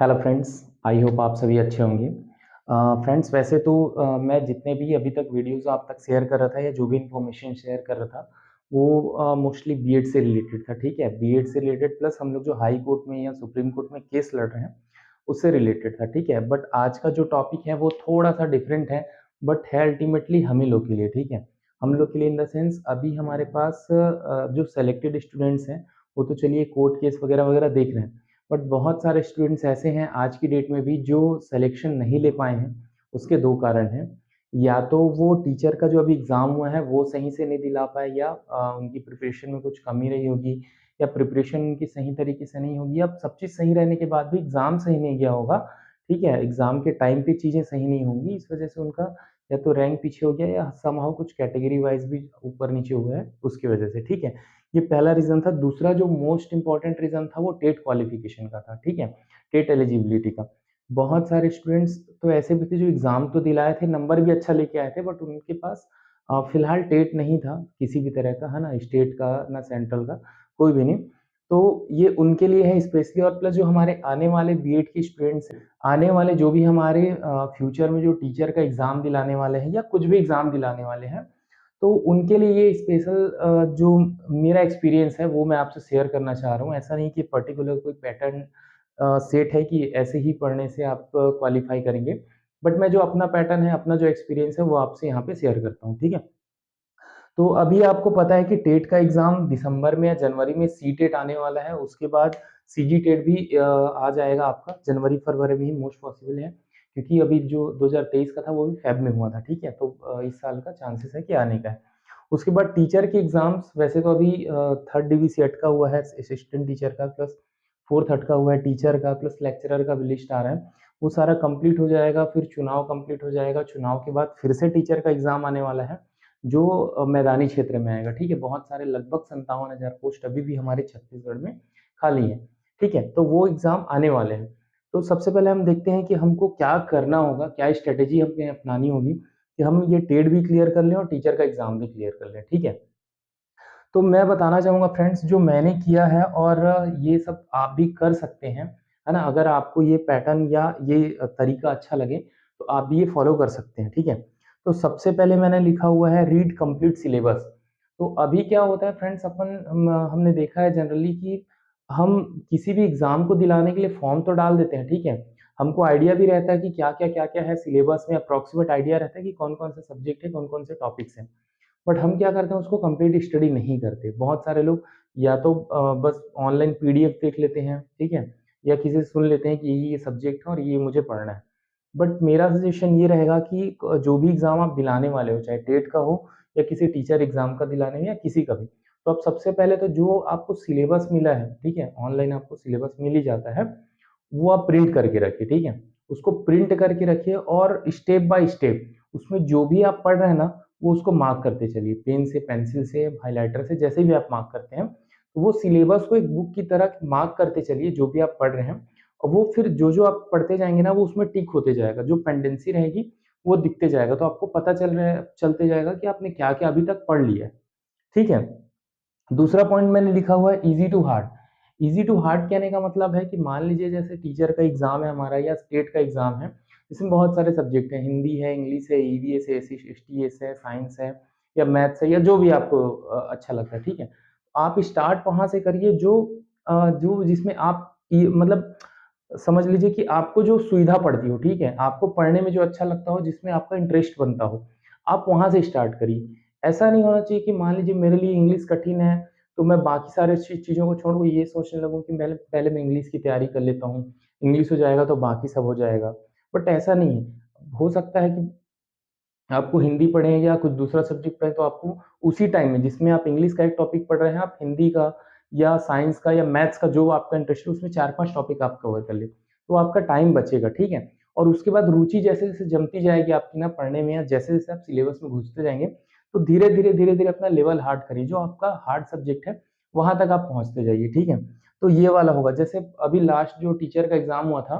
Hello friends, I hope आप सभी अच्छे होंगे। फ्रेंड्स, वैसे तो मैं जितने भी अभी तक वीडियोस आप तक शेयर कर रहा था या जो भी इन्फॉर्मेशन शेयर कर रहा था वो मोस्टली बीएड से रिलेटेड था। ठीक है, बीएड से रिलेटेड प्लस हम लोग जो हाई कोर्ट में या सुप्रीम कोर्ट में केस लड़ रहे हैं उससे रिलेटेड था। ठीक है, बट आज का जो टॉपिक है वो थोड़ा सा डिफरेंट है, बट है अल्टीमेटली हम ही लोग के लिए। ठीक है, हम लोग के लिए इन द सेंस अभी हमारे पास जो सेलेक्टेड स्टूडेंट्स हैं वो तो चलिए कोर्ट केस वगैरह वगैरह देख रहे हैं, बट बहुत सारे स्टूडेंट्स ऐसे हैं आज की डेट में भी जो सिलेक्शन नहीं ले पाए हैं। उसके दो कारण हैं, या तो वो टीचर का जो अभी एग्ज़ाम हुआ है वो सही से नहीं दिला पाए, या उनकी प्रिपरेशन में कुछ कमी रही होगी, या प्रिपरेशन उनकी सही तरीके से नहीं होगी, या सब चीज़ सही रहने के बाद भी एग्ज़ाम सही नहीं गया होगा। ठीक है, एग्ज़ाम के टाइम पे चीज़ें सही नहीं होंगी, इस वजह से उनका या तो रैंक पीछे हो गया या समहाउ कुछ कैटेगरी वाइज़ भी ऊपर नीचे हुआ है उसकी वजह से। ठीक है, ये पहला रीज़न था। दूसरा जो मोस्ट इम्पोर्टेंट रीज़न था वो टेट क्वालिफ़िकेशन का था। ठीक है, टेट एलिजिबिलिटी का। बहुत सारे स्टूडेंट्स तो ऐसे भी थे जो एग्ज़ाम तो दिलाए थे, नंबर भी अच्छा लेके आए थे, बट उनके पास फिलहाल टेट नहीं था किसी भी तरह का, है ना? स्टेट का ना सेंट्रल का, कोई भी नहीं। तो ये उनके लिए है स्पेशली, और प्लस जो हमारे आने वाले बीएड के स्टूडेंट्स हैं, आने वाले जो भी हमारे फ्यूचर में जो टीचर का एग्ज़ाम दिलाने वाले हैं या कुछ भी एग्ज़ाम दिलाने वाले हैं, तो उनके लिए ये स्पेशल जो मेरा एक्सपीरियंस है वो मैं आपसे शेयर करना चाह रहा हूँ। ऐसा नहीं कि पर्टिकुलर कोई पैटर्न सेट है कि ऐसे ही पढ़ने से आप क्वालिफ़ाई करेंगे। बट मैं जो अपना पैटर्न है, अपना जो एक्सपीरियंस है वो आपसे यहाँ पे शेयर करता हूँ, ठीक है? तो अभी आपको पता है कि टेट का एग्ज़ाम दिसंबर में या जनवरी में सीटेट आने वाला है, उसके बाद सीजीटेट भी आ जाएगा आपका जनवरी-फरवरी में ही मोस्ट पॉसिबल है, क्योंकि अभी जो 2023 का था वो भी फ़ेब में हुआ था, ठीक है? तो इस साल का चांसेस है कि आने का है। उसके बाद टीचर के एग्ज़ाम्स वैसे तो अभी 3rd डीवीसीएट का हुआ है, असिस्टेंट टीचर का प्लस 4th हट का हुआ है, टीचर का प्लस लेक्चरर का भी लिस्ट आ रहा है। वो सारा कंप्लीट हो जाएगा, फिर चुनाव कंप्लीट हो जाएगा, चुनाव के बाद फिर से टीचर का एग्ज़ाम आने वाला है, जो मैदानी क्षेत्र में आएगा। ठीक है, बहुत सारे लगभग 57,000 पोस्ट अभी भी हमारे छत्तीसगढ़ में खाली हैं। ठीक है, तो वो एग्ज़ाम आने वाले हैं। तो सबसे पहले हम देखते हैं कि हमको क्या करना होगा, क्या स्ट्रैटेजी हमें अपनानी होगी कि हम ये टेट भी क्लियर कर लें और टीचर का एग्ज़ाम भी क्लियर कर लें। ठीक है? तो मैं बताना चाहूँगा फ्रेंड्स, जो मैंने किया है और ये सब आप भी कर सकते हैं, है ना? अगर आपको ये पैटर्न या ये तरीका अच्छा लगे, तो आप भी ये फ़ॉलो कर सकते हैं, ठीक है? तो सबसे पहले मैंने लिखा हुआ है रीड कंप्लीट सिलेबस। तो अभी क्या होता है फ्रेंड्स, हमने देखा है जनरली कि हम किसी भी एग्ज़ाम को दिलाने के लिए फ़ॉर्म तो डाल देते हैं, ठीक है? हमको आइडिया भी रहता है कि क्या-क्या है सिलेबस में, अप्रॉक्सिमेट आइडिया रहता है कि कौन-कौन से सब्जेक्ट है, कौन-कौन से टॉपिक्स हैं। बट हम क्या करते हैं, उसको कंप्लीट स्टडी नहीं करते। बहुत सारे लोग या तो बस ऑनलाइन पीडीएफ देख लेते हैं, ठीक है? या किसी से सुन लेते हैं कि ये सब्जेक्ट है और ये मुझे पढ़ना है। बट मेरा सजेशन ये रहेगा कि जो भी एग्ज़ाम आप दिलाने वाले हो, चाहे टेट का हो या किसी टीचर एग्ज़ाम का दिलाने हो या किसी का भी, तो आप सबसे पहले तो जो आपको सिलेबस मिला है, ठीक है? ऑनलाइन आपको सिलेबस मिल ही जाता है, वो आप प्रिंट करके रखिए, ठीक है? उसको प्रिंट करके रखिए और स्टेप बाय स्टेप उसमें जो भी आप पढ़ रहे हैं ना, वो उसको मार्क करते चलिए। पेन से, पेंसिल से, हाइलाइटर से, जैसे भी आप मार्क करते हैं, तो वो सिलेबस को एक बुक की तरह मार्क करते चलिए जो भी आप पढ़ रहे हैं, और वो फिर जो-जो आप पढ़ते जाएँगे ना, वो उसमें टिक होते जाएगा। जो पेंडेंसी रहेगी, वो दिखते जाएगा। तो आपको पता चलते जाएगा कि आपने क्या-क्या अभी तक पढ़ लिया है। ठीक है? दूसरा पॉइंट मैंने लिखा हुआ है easy to hard. Easy to hard कहने का मतलब है कि मान लीजिए जैसे टीचर का एग्ज़ाम है हमारा या स्टेट का एग्ज़ाम है, इसमें बहुत सारे सब्जेक्ट हैं, हिंदी है, इंग्लिश है, ईवीएस है, एसटीएस है, साइंस है या मैथ्स है या जो भी आपको अच्छा लगता है, ठीक है? आप स्टार्ट वहाँ से करिए जो जिसमें आप मतलब समझ लीजिए कि आपको जो सुविधा पड़ती हो, ठीक है? आपको पढ़ने में जो अच्छा लगता हो, जिसमें आपका इंटरेस्ट बनता हो, आप वहाँ से स्टार्ट करिए। ऐसा नहीं होना चाहिए कि मान लीजिए मेरे लिए इंग्लिश कठिन है, तो मैं बाकी सारे चीज़ों को छोड़ के ये सोचने लगूँ कि पहले पहले मैं इंग्लिश की तैयारी कर लेता हूँ, इंग्लिश हो जाएगा तो बाकी सब हो जाएगा। बट ऐसा नहीं है। हो सकता है कि आपको हिंदी पढ़ें या कुछ दूसरा सब्जेक्ट पढ़ें, तो आपको उसी टाइम में जिसमें आप इंग्लिश का एक टॉपिक पढ़ रहे हैं, आप हिंदी का या साइंस का या मैथ्स का जो आपका इंटरेस्ट है, उसमें 4-5 टॉपिक आप कवर कर लें। तो आपका टाइम बचेगा, ठीक है? और उसके बाद रुचि जैसे-जैसे जमती जाएगी आपकी ना पढ़ने में, या जैसे-जैसे आप सिलेबस में घुसते जाएँगे, तो धीरे-धीरे, धीरे-धीरे अपना लेवल हार्ड करिए। जो आपका हार्ड सब्जेक्ट है, वहाँ तक आप पहुँचते जाइए, ठीक है? तो ये वाला होगा। जैसे अभी लास्ट जो टीचर का एग्ज़ाम हुआ था,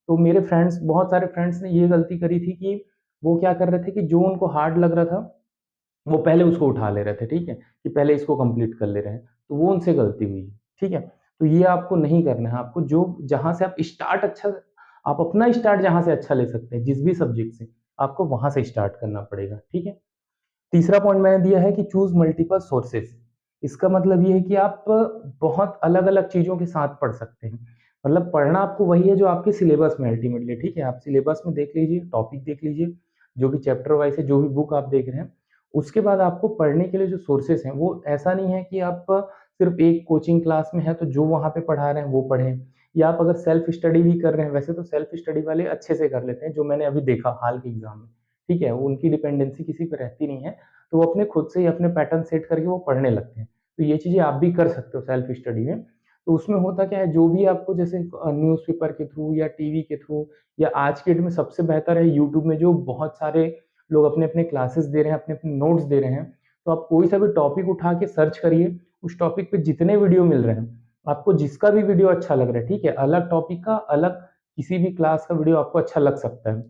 तो मेरे फ्रेंड्स, बहुत सारे फ्रेंड्स ने ये गलती करी थी कि वो क्या कर रहे थे कि जो उनको हार्ड लग रहा था, वो पहले उसको उठा ले रहे थे, ठीक है? कि पहले इसको कंप्लीट कर ले रहे हैं, तो वो उनसे गलती हुई, ठीक है? तो ये आपको नहीं करना है, आपको जो जहाँ से आप स्टार्ट अच्छा आप अपना स्टार्ट जहाँ से अच्छा ले सकते हैं, जिस भी सब्जेक्ट से, आपको वहाँ से स्टार्ट करना पड़ेगा, ठीक है? तीसरा पॉइंट मैंने दिया है कि चूज़ मल्टीपल सोर्सेज़। इसका मतलब ये है कि आप बहुत अलग-अलग चीज़ों के साथ पढ़ सकते हैं। मतलब पढ़ना आपको वही है जो आपके सिलेबस में अल्टीमेटली, ठीक है? आप सिलेबस में देख लीजिए, टॉपिक देख लीजिए, जो भी चैप्टर वाइज़ है, जो भी बुक आप देख रहे हैं। उसके बाद आपको पढ़ने के लिए जो सोर्सेज़ हैं, वो ऐसा नहीं है कि आप सिर्फ़ एक कोचिंग क्लास में हैं, तो जो वहाँ पे पढ़ा रहे हैं, वो पढ़ें, या आप अगर सेल्फ स्टडी भी कर रहे हैं, वैसे तो सेल्फ स्टडी वाले अच्छे से कर लेते हैं, जो मैंने अभी देखा हाल के एग्ज़ाम में, ठीक है? उनकी डिपेंडेंसी किसी पे रहती नहीं है, तो वो अपने खुद से ही अपने पैटर्न सेट करके वो पढ़ने लगते हैं। तो ये चीज़ें आप भी कर सकते हो सेल्फ स्टडी में। तो उसमें होता क्या है, जो भी आपको जैसे न्यूज़पेपर के थ्रू या टीवी के थ्रू, या आज के डेट में सबसे बेहतर है यूट्यूब में, जो बहुत सारे लोग अपने-अपने क्लासेस दे रहे हैं, अपने-अपने नोट्स दे रहे हैं। तो आप कोई सा भी टॉपिक उठा के सर्च करिए, उस टॉपिक पे जितने वीडियो मिल रहे हैं, आपको जिसका भी वीडियो अच्छा लग रहा है, ठीक है? अलग टॉपिक का, अलग किसी भी क्लास का वीडियो आपको अच्छा लग सकता है।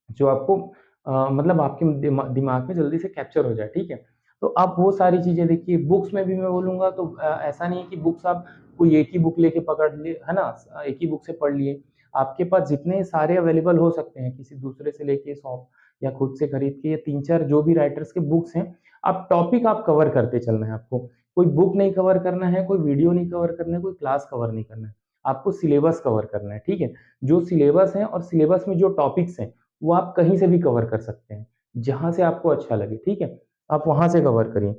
जो आपको मतलब आपके दिमाग में जल्दी से कैप्चर हो जाए, ठीक है? तो आप वो सारी चीज़ें देखिए। बुक्स में भी मैं बोलूँगा तो ऐसा नहीं है कि बुक्स आप कोई एक ही बुक लेके पकड़ लिए, है ना? एक ही बुक से पढ़ लिए। आपके पास जितने सारे अवेलेबल हो सकते हैं, किसी दूसरे से लेके शॉप या खुद से खरीद के, या 3-4 जो भी राइटर्स के बुक्स हैं, आप टॉपिक आप कवर करते चलना है आपको। कोई बुक नहीं कवर करना है, कोई वीडियो नहीं कवर करना है, कोई क्लास कवर नहीं करना है। आपको सिलेबस कवर करना है, ठीक है? जो सिलेबस है और सिलेबस में जो टॉपिक्स हैं, वो आप कहीं से भी कवर कर सकते हैं, जहाँ से आपको अच्छा लगे, ठीक है? आप वहाँ से कवर करिए।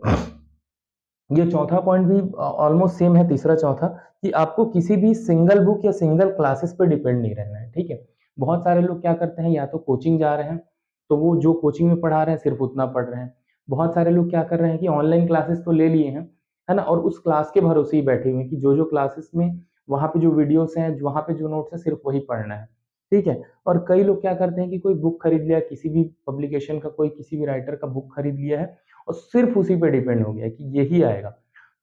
ये चौथा पॉइंट भी ऑलमोस्ट सेम है, तीसरा चौथा, कि आपको किसी भी सिंगल बुक या सिंगल क्लासेस पे डिपेंड नहीं रहना है, ठीक है? बहुत सारे लोग क्या करते हैं, या तो कोचिंग जा रहे हैं, तो वो जो कोचिंग में पढ़ा रहे हैं सिर्फ़ उतना पढ़ रहे हैं। बहुत सारे लोग क्या कर रहे हैं कि ऑनलाइन क्लासेस तो ले लिए हैं, है ना? और उस क्लास के भरोसे ही बैठे हुए हैं कि जो-जो क्लासेस में वहाँ पे जो वीडियोज़ हैं, वहाँ पे जो नोट्स हैं, सिर्फ़ वही पढ़ना है, ठीक है? और कई लोग क्या करते हैं कि कोई बुक खरीद लिया, किसी भी पब्लिकेशन का, कोई किसी भी राइटर का बुक खरीद लिया है और सिर्फ़ उसी पे डिपेंड हो गया है कि यही आएगा।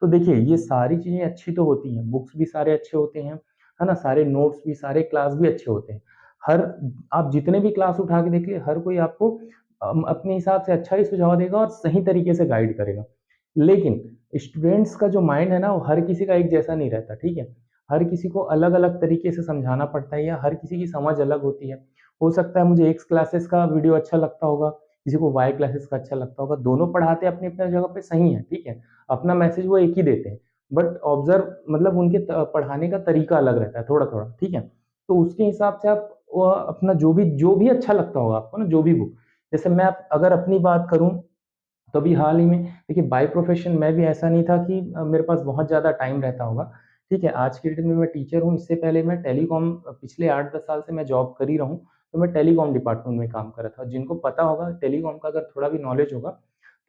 तो देखिए, ये सारी चीज़ें अच्छी तो होती हैं, बुक्स भी सारे अच्छे होते हैं, है ना? सारे नोट्स भी, सारे क्लास भी अच्छे होते हैं। हर आप जितने भी क्लास उठा के देखिए, हर कोई आपको अपने हिसाब से अच्छा ही सुझाव देगा और सही तरीके से गाइड करेगा। लेकिन स्टूडेंट्स का जो माइंड है ना, वो हर किसी का एक जैसा नहीं रहता, ठीक है? हर किसी को अलग-अलग तरीके से समझाना पड़ता है, या हर किसी की समझ अलग होती है। हो सकता है मुझे एक्स क्लासेस का वीडियो अच्छा लगता होगा, किसी को वाई क्लासेस का अच्छा लगता होगा, दोनों पढ़ाते अपनी-अपनी जगह पे सही हैं, ठीक है? अपना मैसेज वो एक ही देते हैं, बट ऑब्जर्व मतलब उनके पढ़ाने का तरीका अलग रहता है थोड़ा-थोड़ा, ठीक है? तो उसके हिसाब से आप अपना जो भी अच्छा लगता होगा आपको ना, जो भी बुक, जैसे मैं अगर अपनी बात करूँ, तो अभी हाल ही में देखिए, बाय प्रोफ़ेशन मैं भी ऐसा नहीं था कि मेरे पास बहुत ज़्यादा टाइम रहता होगा, ठीक है? आज के डेट में मैं टीचर हूँ, इससे पहले मैं टेलीकॉम पिछले 8-10 साल से मैं जॉब कर ही रहा हूँ, तो मैं टेलीकॉम डिपार्टमेंट में काम कर रहा था। जिनको पता होगा टेलीकॉम का, अगर थोड़ा भी नॉलेज होगा,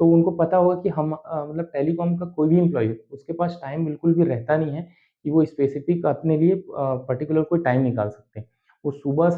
तो उनको पता होगा कि हम मतलब टेलीकॉम का कोई भी एम्प्लॉयी हो, उसके पास टाइम बिल्कुल भी रहता नहीं है कि वो स्पेसिफ़िक अपने लिए पर्टिकुलर कोई टाइम निकाल सकते हैं। वो सुबह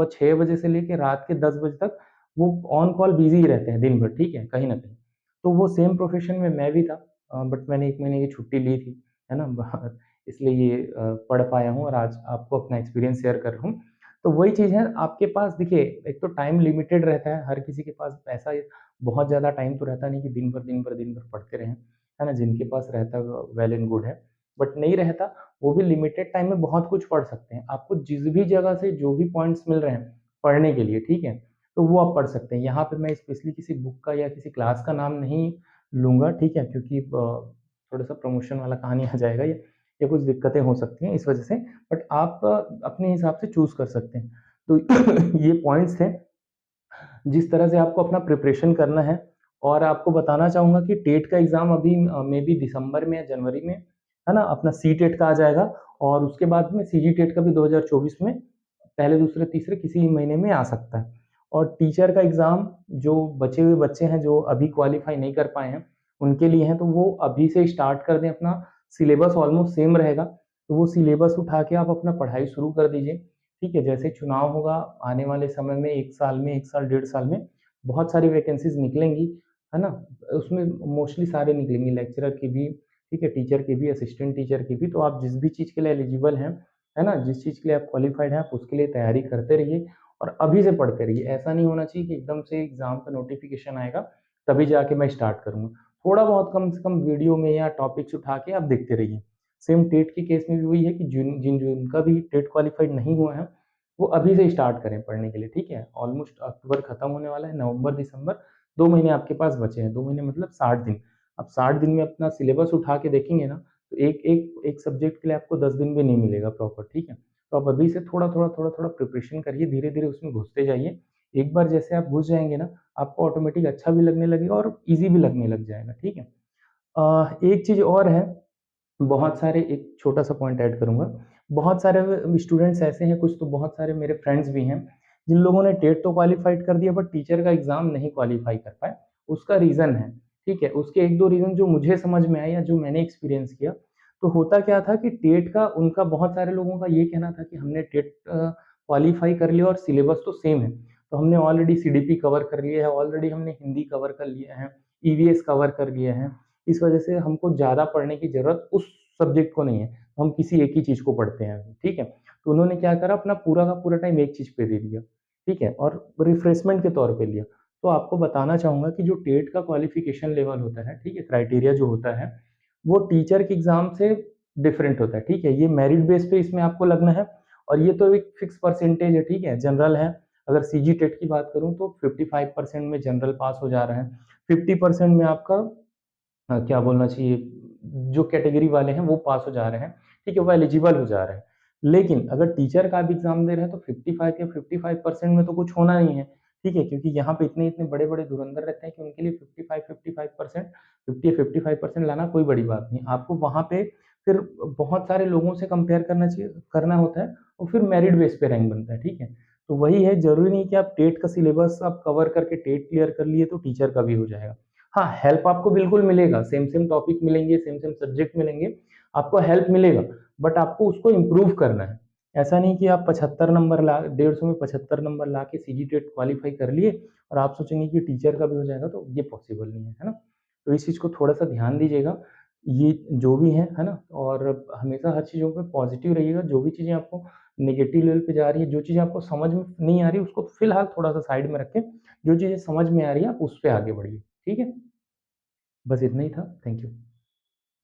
6 बजे से लेके रात के 10 बजे तक वो ऑन कॉल बिज़ी ही रहते हैं दिन भर, ठीक है? कहीं न कहीं। तो वो सेम प्रोफ़ेशन में मैं भी था, बट मैंने 1 महीने की छुट्टी ली थी, है ना? इसलिए ये पढ़ पाया हूँ और आज आपको अपना एक्सपीरियंस शेयर कर रहा हूँ। तो वही चीज़ है, आपके पास देखिए, एक तो टाइम लिमिटेड रहता है, हर किसी के पास ऐसा बहुत ज़्यादा टाइम तो रहता नहीं कि दिन भर पढ़ते रहें, है ना? जिनके पास रहता है वेल एंड गुड है, बट नहीं रहता, वो भी लिमिटेड टाइम में बहुत कुछ पढ़ सकते हैं। आपको जिस भी जगह से जो भी पॉइंट्स मिल रहे हैं पढ़ने के लिए, ठीक है? तो वो आप पढ़ सकते हैं। यहाँ पे मैं स्पेशली किसी बुक का या किसी क्लास का नाम नहीं लूँगा, ठीक है? क्योंकि थोड़ा-सा प्रमोशन वाला कहानी आ जाएगा, या कुछ दिक्कतें हो सकती हैं इस वजह से, बट आप अपने हिसाब से चूज़ कर सकते हैं। तो ये पॉइंट्स थे, जिस तरह से आपको अपना प्रिपरेशन करना है। और आपको बताना चाहूँगा कि टेट का एग्ज़ाम अभी मेबी दिसंबर में या जनवरी में, है ना? अपना सी-टेट का आ जाएगा, और उसके बाद में सी-जी-टेट का भी 2024 में पहले, दूसरे, तीसरे किसी महीने में आ सकता है। और टीचर का एग्ज़ाम, जो बचे हुए बच्चे हैं, जो अभी क्वालीफाई नहीं कर पाए हैं, उनके लिए है, तो वो अभी से स्टार्ट कर दें अपना। सिलेबस ऑलमोस्ट सेम रहेगा, तो वो सिलेबस उठा के आप अपना पढ़ाई शुरू कर दीजिए, ठीक है? जैसे चुनाव होगा आने वाले समय में, 1 साल में, 1 साल, डेढ़ साल में, बहुत सारी वैकेंसीज़ निकलेंगी, है ना? उसमें मोस्टली सारे निकलेंगे, लेक्चरर की भी, ठीक है? टीचर की भी, असिस्टेंट टीचर की भी। तो आप जिस भी चीज़ के लिए एलिजिबल हैं, है ना? जिस चीज़ के लिए आप क्वालिफ़ाइड हैं, आप उसके लिए तैयारी करते रहिए और अभी से पढ़ते रहिए। ऐसा नहीं होना चाहिए कि एकदम से एग्ज़ाम का नोटिफ़िकेशन आएगा, तभी जाके मैं स्टार्ट करूँगा। थोड़ा बहुत कम से कम वीडियो में या टॉपिक्स उठा के आप देखते रहिए। सेम टेट के केस में भी वही है कि जिनका भी टेट क्वालिफ़ाइड नहीं हुआ है, वो अभी से स्टार्ट करें पढ़ने के लिए, ठीक है? ऑलमोस्ट अक्टूबर खत्म होने वाला है, नवंबर, दिसंबर 2 महीने आपके पास बचे हैं, 2 महीने मतलब 60 दिन। अब 60 दिन में अपना सिलेबस उठा के देखेंगे ना, तो एक सब्जेक्ट के लिए आपको 10 दिन भी नहीं मिलेगा प्रॉपर, ठीक है? तो आप अभी से थोड़ा-थोड़ा, थोड़ा-थोड़ा प्रिपरेशन करिए, धीरे-धीरे उसमें घुसते जाइए। एक बार जैसे आप घुस जाएँगे ना, आपको ऑटोमेटिक अच्छा भी लगने लगेगा और ईज़ी भी लगने लग जाएगा, ठीक है? एक चीज़ और है, बहुत सारे एक छोटा-सा पॉइंट ऐड करूँगा। बहुत सारे स्टूडेंट्स ऐसे हैं, कुछ तो बहुत सारे मेरे फ्रेंड्स भी हैं, जिन लोगों ने टेट तो क्वालिफ़ाइड कर दिया बट टीचर का एग्ज़ाम नहीं क्वालीफ़ाई कर पाए। उसका रीज़न है, ठीक है? उसके 1-2 रीज़न जो मुझे समझ में आए या जो मैंने एक्सपीरियंस किया, तो होता क्या था कि टेट का उनका बहुत सारे लोगों का ये कहना था कि हमने टेट क्वालीफ़ाई कर लिया और सिलेबस तो सेम है। तो हमने ऑलरेडी सीडीपी कवर कर लिया है, ऑलरेडी हमने हिंदी कवर कर लिया है, ईवीएस कवर कर लिया है। इस वजह से हमको ज़्यादा पढ़ने की ज़रूरत उस सब्जेक्ट को नहीं है, हम किसी एक ही चीज़ को पढ़ते हैं अभी, ठीक है? तो उन्होंने क्या करा अपना पूरा का पूरा टाइम एक चीज़ पे दे दिया, ठीक है? और रिफ्रेशमेंट के तौर पे लिया। तो आपको बताना चाहूँगा कि जो टेट का क्वालिफ़िकेशन लेवल होता है, ठीक है? क्राइटेरिया जो होता है, वो टीचर के एग्ज़ाम से डिफरेंट होता है, ठीक है? ये मेरिट बेस पे इसमें आपको लगना है और ये तो एक फिक्स परसेंटेज है, ठीक है? जनरल है, अगर सीजी टेट की बात करूँ तो 55% में जनरल पास हो जा रहा है, 50% में आपका क्या बोलना चाहिए, जो कैटेगरी वाले हैं वो पास हो जा रहे हैं, ठीक है? वो एलिजिबल हो जा रहे हैं। लेकिन अगर टीचर का भी एग्ज़ाम दे रहे हैं तो 55 या 55% में तो कुछ होना नहीं है, ठीक है? क्योंकि यहाँ पे इतने-इतने बड़े-बड़े धुरंधर रहते हैं कि उनके लिए 55% 50 या 55% लाना कोई बड़ी बात नहीं। आपको वहाँ पे फिर बहुत सारे लोगों से कंपेयर करना होता है और फिर मेरिट बेस पे रैंक बनता है, ठीक है? तो वही है, ज़रूरी नहीं कि आप टेट का सिलेबस आप कवर करके टेट क्लियर कर लिए तो टीचर का भी हो जाएगा। हाँ, हेल्प आपको बिल्कुल मिलेगा, सेम-सेम टॉपिक मिलेंगे, सेम-सेम सब्जेक्ट मिलेंगे, आपको हेल्प मिलेगा, बट आपको उसको इम्प्रूव करना है। ऐसा नहीं कि आप 75 नंबर ला 150 में 75 नंबर ला के सीजी टेट क्वालीफाई कर लिए और आप सोचेंगे कि टीचर का भी हो जाएगा, तो ये पॉसिबल नहीं है, है ना? तो इस चीज़ को थोड़ा-सा ध्यान दीजिएगा, ये जो भी है ना? और हमेशा हर चीज़ों पे पॉज़िटिव रहिएगा, जो भी चीज़ें आपको नेगेटिव लेवल पे जा रही है, जो चीज़ें आपको समझ में नहीं आ रही है, उसको फिलहाल थोड़ा-सा साइड में रखें, जो चीज़ें समझ में आ रही है, आप उस पे आगे बढ़िए, ठीक है? बस इतना ही था। Thank you.